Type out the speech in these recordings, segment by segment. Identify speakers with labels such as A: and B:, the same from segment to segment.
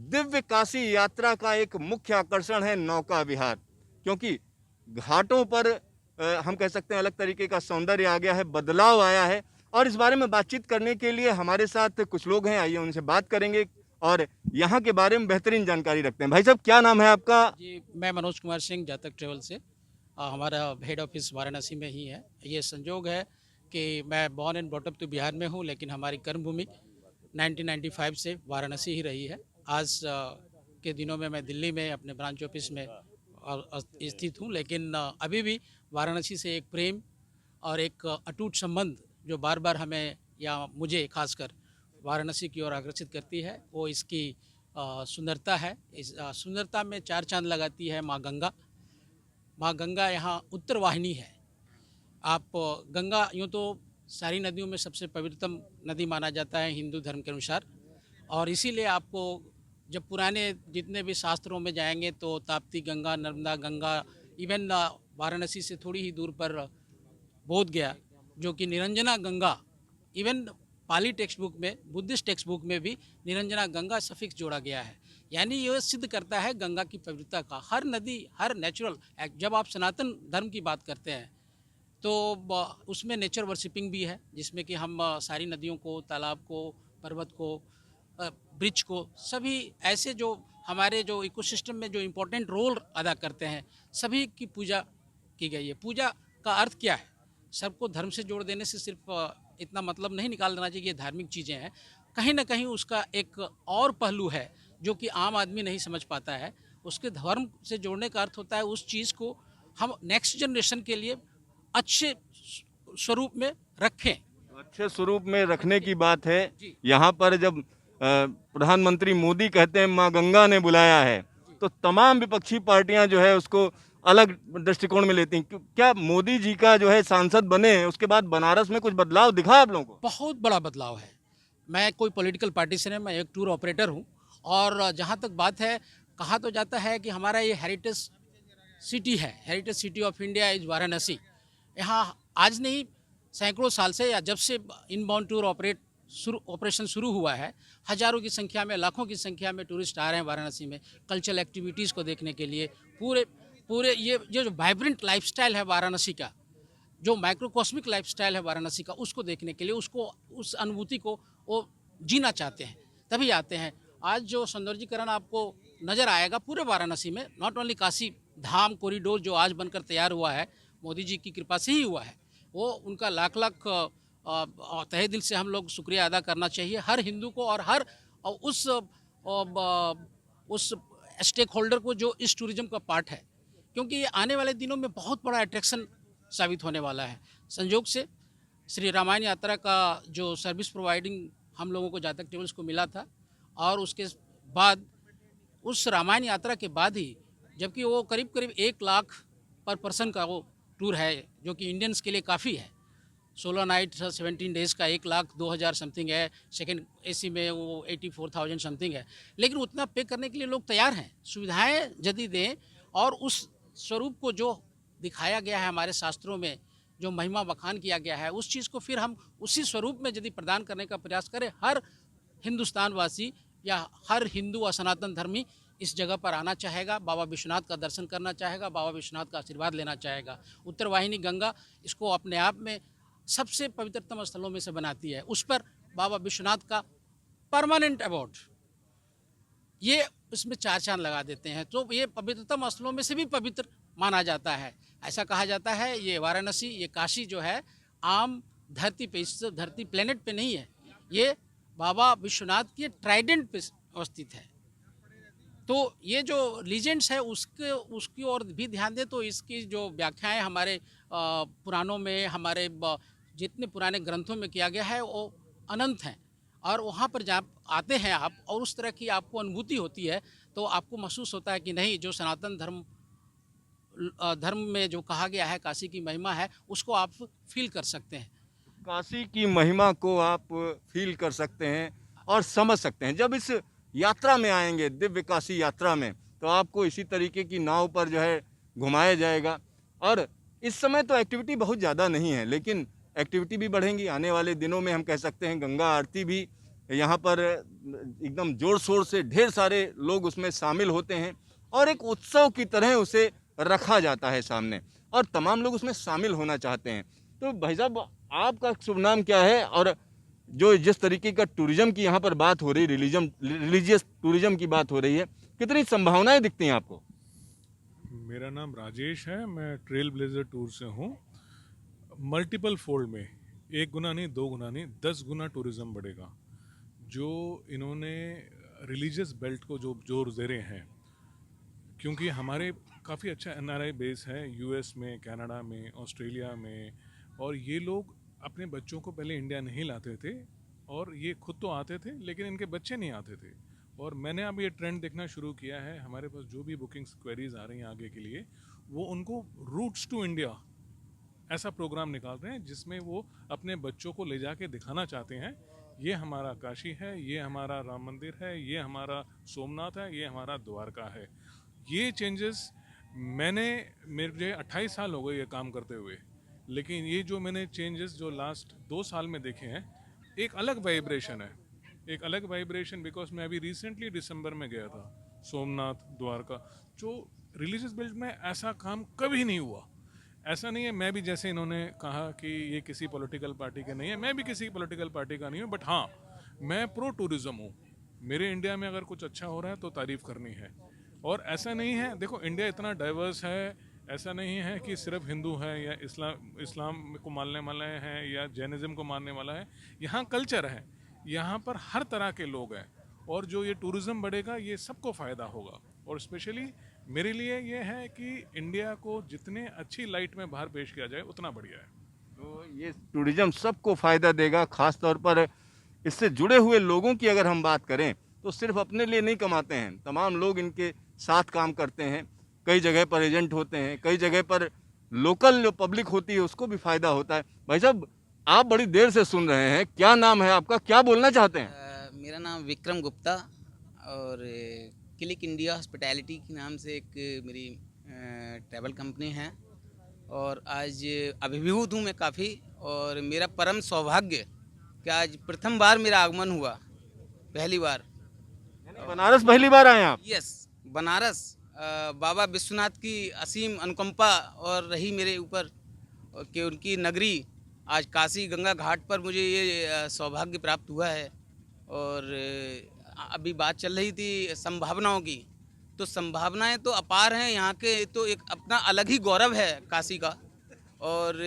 A: दिव्य काशी यात्रा का एक मुख्य आकर्षण है नौका विहार, क्योंकि घाटों पर हम कह सकते हैं अलग तरीके का सौंदर्य आ गया है, बदलाव आया है। और इस बारे में बातचीत करने के लिए हमारे साथ कुछ लोग हैं, आइए उनसे बात करेंगे और यहाँ के बारे में बेहतरीन जानकारी रखते हैं। भाई साहब, क्या नाम है आपका?
B: जी, मैं मनोज कुमार सिंह, जातक ट्रैवल से। हमारा हेड ऑफिस वाराणसी में ही है। ये संजोग है कि मैं बॉर्न एंड ब्रॉट अप तो बिहार में हूँ, लेकिन हमारी कर्मभूमि 1995 से वाराणसी ही रही है। आज के दिनों में मैं दिल्ली में अपने ब्रांच ऑफिस में स्थित हूँ, लेकिन अभी भी वाराणसी से एक प्रेम और एक अटूट संबंध जो बार बार हमें या मुझे खासकर वाराणसी की ओर आकर्षित करती है, वो इसकी सुंदरता है। इस सुंदरता में चार चांद लगाती है माँ गंगा। माँ गंगा यहाँ उत्तर वाहिनी है। आप गंगा यूँ तो सारी नदियों में सबसे पवित्रतम नदी माना जाता है हिंदू धर्म के अनुसार, और इसीलिए आपको जब पुराने जितने भी शास्त्रों में जाएंगे तो ताप्ती गंगा, नर्मदा गंगा, इवन वाराणसी से थोड़ी ही दूर पर बोध गया जो कि निरंजना गंगा, इवन पाली टेक्स्ट बुक में, बुद्धिस्ट टेक्स्ट बुक में भी निरंजना गंगा सफिक्स जोड़ा गया है। यानी ये सिद्ध करता है गंगा की पवित्रता का। हर नदी, हर नेचुरल, जब आप सनातन धर्म की बात करते हैं तो उसमें नेचर वर्शिपिंग भी है, जिसमें कि हम सारी नदियों को, तालाब को, पर्वत को, ब्रिज को, सभी ऐसे जो हमारे जो इकोसिस्टम में जो इम्पोर्टेंट रोल अदा करते हैं, सभी की पूजा की गई है। पूजा का अर्थ क्या है? सबको धर्म से जोड़ देने से सिर्फ इतना मतलब नहीं निकाल देना चाहिए कि ये धार्मिक चीज़ें हैं। कहीं ना कहीं उसका एक और पहलू है जो कि आम आदमी नहीं समझ पाता है। उसके धर्म से जोड़ने का अर्थ होता है उस चीज़ को हम नेक्स्ट जनरेशन के लिए अच्छे स्वरूप में रखें।
A: अच्छे स्वरूप में रखने की बात है।
B: जी
A: यहाँ पर जब प्रधानमंत्री मोदी कहते हैं माँ गंगा ने बुलाया है,
B: जी।
A: तो तमाम विपक्षी पार्टियां जो है उसको अलग दृष्टिकोण में लेती हैं। क्या मोदी जी का जो है सांसद बने हैं उसके बाद बनारस में कुछ बदलाव दिखा आप लोगों को?
B: बहुत बड़ा बदलाव है। मैं कोई पॉलिटिकल पार्टी से नहीं, मैं एक टूर ऑपरेटर हूँ। और जहाँ तक बात है, कहा तो जाता है कि हमारा ये हेरिटेज सिटी है, heritage city of India is Varanasi. यहाँ आज नहीं, सैकड़ों साल से, या जब से इनबाउंड टूर ऑपरेशन शुरू हुआ है, हज़ारों की संख्या में, लाखों की संख्या में टूरिस्ट आ रहे हैं वाराणसी में कल्चरल एक्टिविटीज़ को देखने के लिए। पूरे पूरे ये जो वाइब्रेंट लाइफस्टाइल है वाराणसी का, जो माइक्रोकॉस्मिक लाइफस्टाइल है वाराणसी का, उसको देखने के लिए, उसको, उस अनुभूति को वो जीना चाहते हैं, तभी आते हैं। आज जो सौंदर्यीकरण आपको नज़र आएगा पूरे वाराणसी में, not only Kashi Dham corridor जो आज बनकर तैयार हुआ है, मोदी जी की कृपा से ही हुआ है, वो उनका लाख लाख तहे दिल से हम लोग शुक्रिया अदा करना चाहिए हर हिंदू को, और हर उस स्टेक होल्डर को जो इस टूरिज्म का पार्ट है, क्योंकि ये आने वाले दिनों में बहुत बड़ा अट्रैक्शन साबित होने वाला है। संयोग से श्री रामायण यात्रा का जो सर्विस प्रोवाइडिंग हम लोगों को जातक ट्रेवल्स को मिला था, और उसके बाद, उस रामायण यात्रा के बाद ही, जबकि वो करीब करीब 1 लाख पर पर्सन का वो टूर है, जो कि इंडियंस के लिए काफ़ी है। 16 नाइट 17 डेज़ का 1,02,000 समथिंग है। सेकंड एसी में वो 84,000 समथिंग है। लेकिन उतना पे करने के लिए लोग तैयार हैं, सुविधाएं यदि दें, और उस स्वरूप को जो दिखाया गया है हमारे शास्त्रों में, जो महिमा बखान किया गया है, उस चीज़ को फिर हम उसी स्वरूप में यदि प्रदान करने का प्रयास करें, हर हिंदुस्तान वासी या हर हिंदू व सनातन धर्मी इस जगह पर आना चाहेगा, बाबा विश्वनाथ का दर्शन करना चाहेगा, बाबा विश्वनाथ का आशीर्वाद लेना चाहेगा। उत्तर वाहिनी गंगा इसको अपने आप में सबसे पवित्रतम स्थलों में से बनाती है। उस पर बाबा विश्वनाथ का परमानेंट अवार्ड, ये इसमें चार चांद लगा देते हैं। तो ये पवित्रतम स्थलों में से भी पवित्र माना जाता है। ऐसा कहा जाता है ये वाराणसी, ये काशी जो है, आम धरती पे, इस धरती प्लेनेट पे नहीं है, ये बाबा विश्वनाथ के ट्राइडेंट पे अवस्थित है। तो ये जो लीजेंड्स है उसके उसकी ओर भी ध्यान दें तो इसकी जो व्याख्याएं हमारे पुराणों में, हमारे जितने पुराने ग्रंथों में किया गया है, वो अनंत हैं। और वहाँ पर जब आते हैं आप और उस तरह की आपको अनुभूति होती है, तो आपको महसूस होता है कि नहीं, जो सनातन धर्म में जो कहा गया है, काशी की महिमा है, उसको आप फील कर सकते हैं।
A: काशी की महिमा को आप फील कर सकते हैं और समझ सकते हैं। जब इस यात्रा में आएंगे, दिव्य काशी यात्रा में, तो आपको इसी तरीके की नाव पर जो है घुमाया जाएगा। और इस समय तो एक्टिविटी बहुत ज़्यादा नहीं है, लेकिन एक्टिविटी भी बढ़ेंगी। आने वाले दिनों में हम कह सकते हैं गंगा आरती भी यहाँ पर एकदम जोर शोर से ढेर सारे लोग उसमें शामिल होते हैं और एक उत्सव की तरह उसे रखा जाता है सामने, और तमाम लोग उसमें शामिल होना चाहते हैं। तो भाई साहब, आपका शुभ नाम क्या है, और जो जिस तरीके का टूरिज्म की यहाँ पर बात हो रही, रिलीजियस टूरिज्म की बात हो रही है, कितनी संभावनाएं दिखती हैं आपको?
C: मेरा नाम राजेश है, मैं ट्रेल ब्लेजर टूर से हूँ। मल्टीपल फोल्ड में, 1 गुना नहीं, 2 गुना नहीं, 10 गुना टूरिज्म बढ़ेगा। जो इन्होंने रिलीजियस बेल्ट को जो जोर दे रहे हैं, क्योंकि हमारे काफ़ी अच्छा एनआरआई बेस है यूएस में, कनाडा में, ऑस्ट्रेलिया में, और ये लोग अपने बच्चों को पहले इंडिया नहीं लाते थे, और ये खुद तो आते थे लेकिन इनके बच्चे नहीं आते थे। और मैंने अब ये ट्रेंड देखना शुरू किया है, हमारे पास जो भी बुकिंग्स क्वेरीज आ रही हैं आगे के लिए, वो उनको रूट्स टू इंडिया ऐसा प्रोग्राम निकाल रहे हैं जिसमें वो अपने बच्चों को ले जाके दिखाना चाहते हैं, ये हमारा काशी है, ये हमारा राम मंदिर है, ये हमारा सोमनाथ है, ये हमारा द्वारका है। ये चेंजेस मेरे 28 साल हो गए ये काम करते हुए, लेकिन ये जो मैंने चेंजेस जो लास्ट 2 साल में देखे हैं, एक अलग वाइब्रेशन है, एक अलग वाइब्रेशन। बिकॉज मैं अभी रिसेंटली दिसंबर में गया था सोमनाथ, द्वारका, जो रिलीजियस बेल्ट में ऐसा काम कभी नहीं हुआ। ऐसा नहीं है, मैं भी जैसे इन्होंने कहा कि ये किसी पॉलिटिकल पार्टी के नहीं है, मैं भी किसी पॉलिटिकल पार्टी का नहीं हूँ, बट हाँ, मैं प्रो टूरिज्म हूँ। मेरे इंडिया में अगर कुछ अच्छा हो रहा है तो तारीफ़ करनी है। और ऐसा नहीं है, देखो इंडिया इतना डाइवर्स है, ऐसा नहीं है कि सिर्फ हिंदू है या इस्लाम को मानने वाले हैं या जैनिज़्म को मानने वाला है। यहाँ कल्चर है, यहाँ पर हर तरह के लोग हैं, और जो ये टूरिज़्म बढ़ेगा ये सबको फ़ायदा होगा। और स्पेशली मेरे लिए ये है कि इंडिया को जितने अच्छी लाइट में बाहर पेश किया जाए उतना बढ़िया है।
A: तो ये टूरिज्म सबको फ़ायदा देगा, ख़ास तौर पर इससे जुड़े हुए लोगों की अगर हम बात करें तो सिर्फ अपने लिए नहीं कमाते हैं, तमाम लोग इनके साथ काम करते हैं। कई जगह पर एजेंट होते हैं, कई जगह पर लोकल जो पब्लिक होती है उसको भी फ़ायदा होता है। भाई साहब, आप बड़ी देर से सुन रहे हैं, क्या नाम है आपका, क्या बोलना चाहते हैं?
D: मेरा नाम विक्रम गुप्ता, और क्लिक इंडिया हॉस्पिटैलिटी के नाम से एक मेरी ट्रैवल कंपनी है, और आज अभिभूत हूँ मैं काफ़ी, और मेरा परम सौभाग्य कि आज प्रथम बार मेरा आगमन हुआ, पहली बार।
A: बनारस पहली बार आए हैं आप?
D: यस, बनारस। बाबा विश्वनाथ की असीम अनुकंपा और रही मेरे ऊपर कि उनकी नगरी आज काशी गंगा घाट पर मुझे ये सौभाग्य प्राप्त हुआ है। और अभी बात चल रही थी संभावनाओं की, तो संभावनाएं तो अपार हैं यहाँ के, तो एक अपना अलग ही गौरव है काशी का। और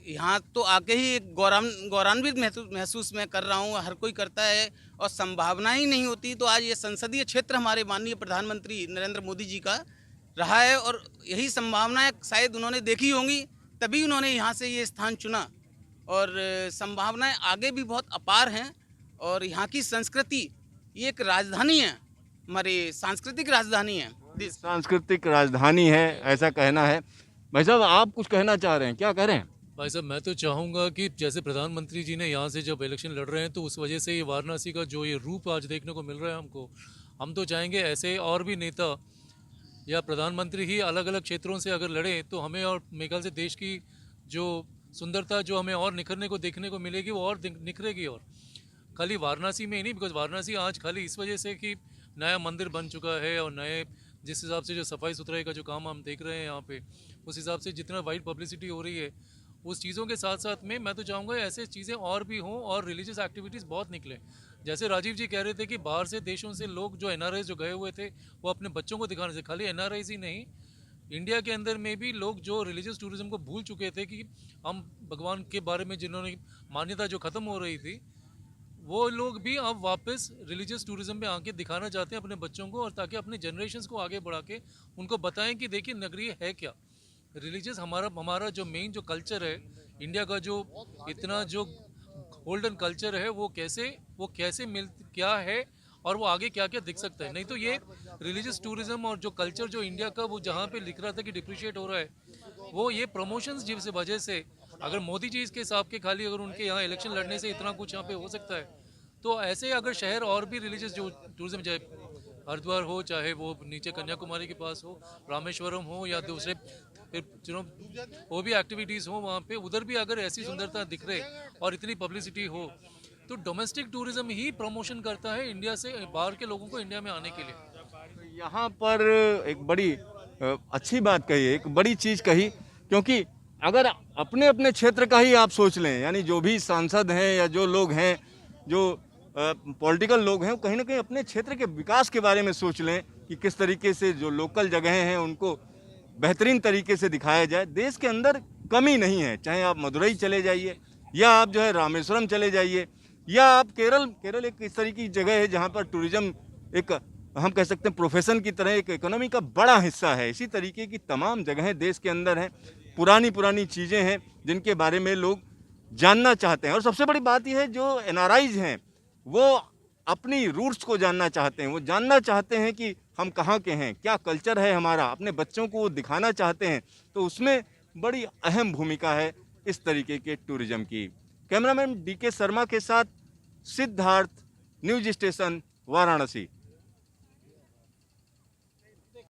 D: यहाँ तो आके ही एक गौरवान्वित महसूस मैं कर रहा हूँ, हर कोई करता है। और संभावना ही नहीं होती तो आज ये संसदीय क्षेत्र हमारे माननीय प्रधानमंत्री नरेंद्र मोदी जी का रहा है, और यही संभावनाएं शायद उन्होंने देखी होंगी, तभी उन्होंने यहाँ से ये स्थान चुना। और संभावनाएं आगे भी बहुत अपार हैं। और यहाँ की संस्कृति, ये एक राजधानी है, हमारी सांस्कृतिक राजधानी है।
A: सांस्कृतिक राजधानी है, ऐसा कहना है। भाई साहब, आप कुछ कहना चाह रहे हैं, क्या कह रहे हैं?
E: भाई साहब, मैं तो चाहूँगा कि जैसे प्रधानमंत्री जी ने यहाँ से जब इलेक्शन लड़ रहे हैं तो उस वजह से ये वाराणसी का जो ये रूप आज देखने को मिल रहा है हमको, हम तो चाहेंगे ऐसे और भी नेता या प्रधानमंत्री ही अलग अलग क्षेत्रों से अगर लड़े तो हमें और मेरे ख्याल से देश की जो सुंदरता जो हमें और निखरने को देखने को मिलेगी वो और निखरेगी। और खाली वाराणसी में ही नहीं, बिकॉज वाराणसी आज खाली इस वजह से कि नया मंदिर बन चुका है और नए जिस हिसाब से जो सफाई सुथराई का जो काम हम देख रहे हैं यहाँ पे, उस हिसाब से जितना वाइड पब्लिसिटी हो रही है, उस चीज़ों के साथ साथ में मैं तो चाहूँगा ऐसे चीज़ें और भी हों और रिलीजियस एक्टिविटीज़ बहुत निकलें। जैसे राजीव जी कह रहे थे कि बाहर से देशों से लोग जो एनआरआईज जो गए हुए थे वो अपने बच्चों को दिखाने से, खाली एनआरआईज ही नहीं, इंडिया के अंदर में भी लोग जो रिलीजियस टूरिज्म को भूल चुके थे कि हम भगवान के बारे में जिन्होंने मान्यता जो ख़त्म हो रही थी, वो लोग भी अब वापस रिलीजियस टूरिज्म में आके दिखाना चाहते हैं अपने बच्चों को, और ताकि अपने जनरेशन्स को आगे बढ़ा के उनको बताएं कि देखिए नगरी है क्या रिलीजियस। हमारा जो मेन जो कल्चर है इंडिया का, जो इतना जो गोल्डन कल्चर है, वो कैसे क्या है और वो आगे क्या क्या दिख सकता है। नहीं तो ये रिलीजियस टूरिज्म और जो कल्चर जो इंडिया का वो जहाँ पे लिख रहा था कि डिप्रिशिएट हो रहा है, वो ये प्रमोशंस जिस वजह से, अगर मोदी जी इसके हिसाब के खाली अगर उनके यहाँ इलेक्शन लड़ने से इतना कुछ यहाँ पे हो सकता है, तो ऐसे अगर शहर और भी रिलीजियस जो टूरिज्म, चाहे हरिद्वार हो, चाहे वो नीचे कन्याकुमारी के पास हो, रामेश्वरम हो, या दूसरे फिर वो भी एक्टिविटीज़ हो वहाँ पे, उधर भी अगर ऐसी सुंदरता दिख रहे और इतनी पब्लिसिटी हो, तो डोमेस्टिक टूरिज्म ही प्रमोशन करता है इंडिया से बाहर के लोगों को इंडिया में आने के लिए।
A: यहाँ पर एक बड़ी अच्छी बात कही है, एक बड़ी चीज़ कही, क्योंकि अगर अपने अपने क्षेत्र का ही आप सोच लें, यानी जो भी सांसद हैं या जो लोग हैं, जो पॉलिटिकल लोग हैं, वो कहीं ना कहीं अपने क्षेत्र के विकास के बारे में सोच लें कि किस तरीके से जो लोकल जगहें हैं उनको बेहतरीन तरीके से दिखाया जाए। देश के अंदर कमी नहीं है, चाहे आप मदुरई चले जाइए या आप जो है रामेश्वरम चले जाइए या आप केरल एक इस तरीके की जगह है जहाँ पर टूरिज्म एक हम कह सकते हैं प्रोफेशन की तरह एक इकोनॉमी का बड़ा हिस्सा है। इसी तरीके की तमाम जगहें देश के अंदर हैं, पुरानी चीज़ें हैं जिनके बारे में लोग जानना चाहते हैं। और सबसे बड़ी बात यह है, जो एनआरआईज हैं वो अपनी रूट्स को जानना चाहते हैं, वो जानना चाहते हैं कि हम कहाँ के हैं, क्या कल्चर है हमारा, अपने बच्चों को वो दिखाना चाहते हैं। तो उसमें बड़ी अहम भूमिका है इस तरीके के टूरिज्म की। कैमरामैन DK शर्मा के साथ सिद्धार्थ, न्यूज स्टेशन, वाराणसी।